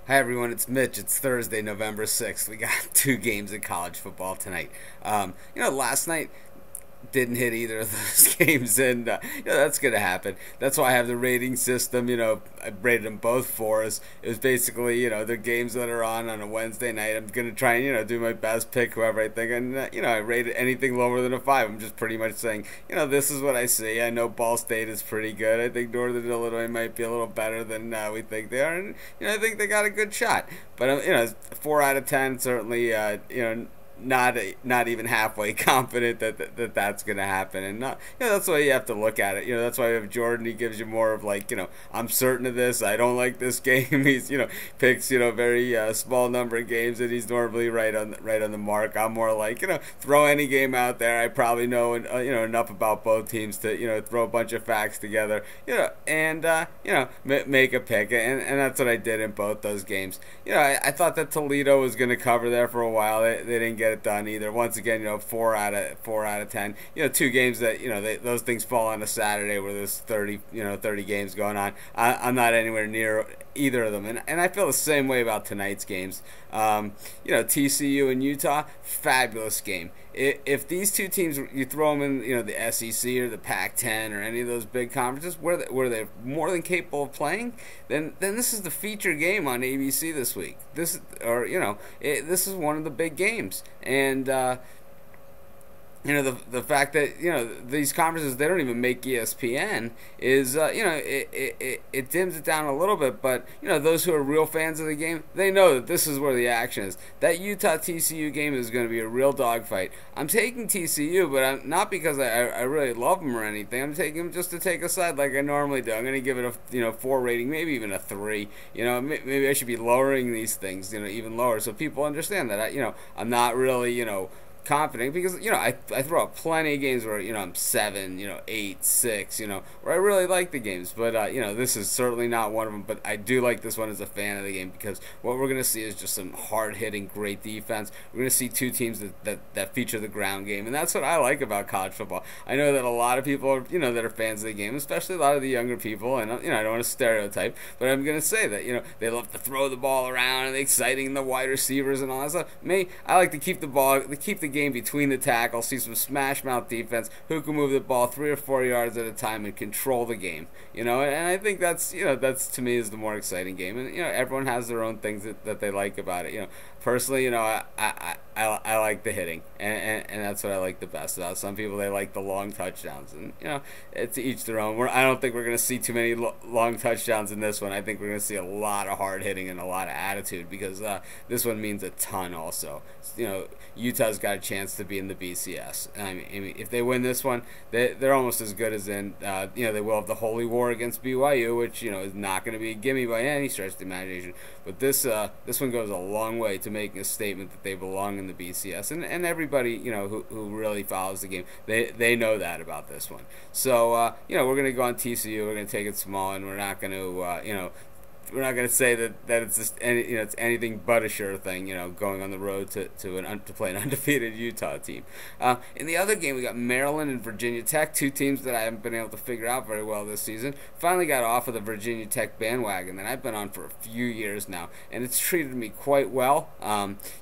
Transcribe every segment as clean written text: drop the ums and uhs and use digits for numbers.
Hi everyone, it's Mitch. It's Thursday, November 6th. We got two games in college football tonight. Last night didn't hit either of those games, and that's going to happen. That's why I have the rating system. I rated them both for us. It was basically the games that are on a Wednesday night. I'm going to try and do my best, pick whoever I think, and I rated anything lower than a 5. I'm just pretty much saying this is what I see. I know Ball State is pretty good. I think Northern Illinois might be a little better than we think they are, and I think they got a good shot. But 4 out of 10 certainly. Not even halfway confident that that's going to happen, and that's why you have to look at it. That's why we have Jordan. He gives you more of like, I'm certain of this. I don't like this game. He's picks very small number of games, and he's normally right on the mark. I'm more like throw any game out there. I probably know enough about both teams to throw a bunch of facts together and make a pick, and that's what I did in both those games. I thought that Toledo was going to cover there for a while. They didn't get it done either. Once again, 4 out of 10. Two games that those things fall on a Saturday where there's 30 games going on. I'm not anywhere near either of them, and I feel the same way about tonight's games. TCU and Utah, fabulous game. If these two teams, you throw them in the SEC or the Pac-10 or any of those big conferences where they're more than capable of playing, then this is the feature game on ABC this week. This is one of the big games, and the fact that these conferences, they don't even make ESPN is it dims it down a little bit, but those who are real fans of the game, they know that this is where the action is. That Utah TCU game is going to be a real dogfight. I'm taking TCU, but I'm not because I really love them or anything. I'm taking them just to take a side like I normally do. I'm going to give it a 4 rating, maybe even a 3. Maybe I should be lowering these things even lower so people understand that I'm not really confident, because I throw out plenty of games where I'm 7, 8, 6, where I really like the games, but this is certainly not one of them. But I do like this one as a fan of the game, because what we're gonna see is just some hard hitting, great defense. We're gonna see two teams that feature the ground game, and that's what I like about college football. I know that a lot of people are that are fans of the game, especially a lot of the younger people, and I don't want to stereotype, but I'm gonna say that they love to throw the ball around and exciting the wide receivers and all that stuff. Me, I like to keep the game between the tackles, see some smash mouth defense, who can move the ball 3 or 4 yards at a time and control the game. And I think that's to me is the more exciting game. And everyone has their own things that they like about it. Personally, I like the hitting, and that's what I like the best about. Some people, they like the long touchdowns, and it's each their own. I don't think we're going to see too many long touchdowns in this one. I think we're going to see a lot of hard hitting and a lot of attitude, because this one means a ton. Also, Utah's got a chance to be in the BCS. I mean, if they win this one, they're almost as good as in. They will have the Holy War against BYU, which is not going to be a gimme by any stretch of the imagination. But this one goes a long way to making a statement that they belong in the BCS, and everybody who really follows the game, they know that about this one. So we're gonna go on TCU. We're gonna take it small, and we're not gonna we're not going to say that it's just it's anything but a sure thing. Going on the road to play an undefeated Utah team. In the other game, we got Maryland and Virginia Tech, two teams that I haven't been able to figure out very well this season. Finally got off of the Virginia Tech bandwagon that I've been on for a few years now, and it's treated me quite well.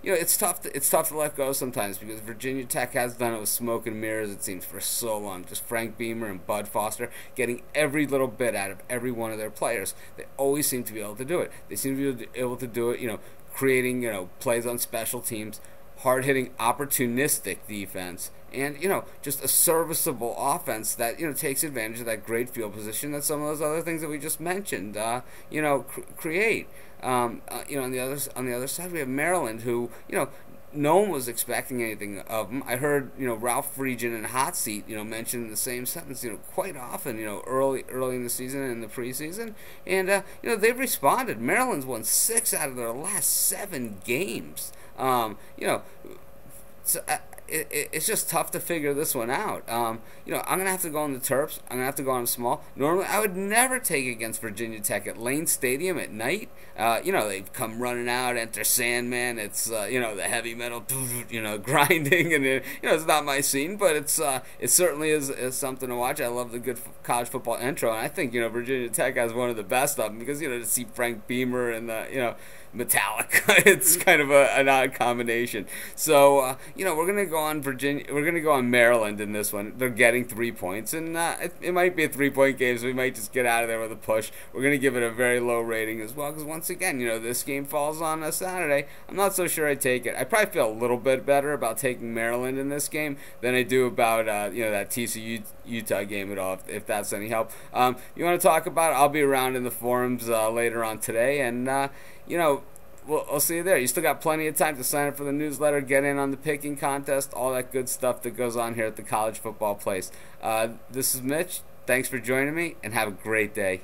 It's tough to let go sometimes, because Virginia Tech has done it with smoke and mirrors, it seems, for so long. Just Frank Beamer and Bud Foster getting every little bit out of every one of their players. They always seem to be able to do it. They seem to be able to do it, creating, plays on special teams, hard-hitting, opportunistic defense, and, just a serviceable offense that, takes advantage of that great field position that some of those other things that we just mentioned, create. On the other side, we have Maryland, who, no one was expecting anything of them. I heard, Ralph Friedgen and Hot Seat, mentioned in the same sentence, quite often, early in the season and in the preseason. And, they've responded. Maryland's won 6 out of their last 7 games. So, it's just tough to figure this one out. I'm gonna have to go on the Terps. I'm gonna have to go on them small. Normally, I would never take against Virginia Tech at Lane Stadium at night. They come running out, enter Sandman. It's the heavy metal, grinding, and it's not my scene, but it certainly is something to watch. I love the good college football intro, and I think Virginia Tech has one of the best of them because to see Frank Beamer and Metallica, it's kind of an odd combination. So we're gonna go on Virginia. We're gonna go on Maryland in this one. They're getting 3 points, and it might be a 3-point game, so we might just get out of there with a push. We're gonna give it a very low rating as well, because once again, this game falls on a Saturday. I'm not so sure I take it. I probably feel a little bit better about taking Maryland in this game than I do about that TCU-Utah game at all. If that's any help, you want to talk about it? I'll be around in the forums later on today, and we'll see you there. You still got plenty of time to sign up for the newsletter, get in on the picking contest, all that good stuff that goes on here at the College Football Place. This is Mitch. Thanks for joining me, and have a great day.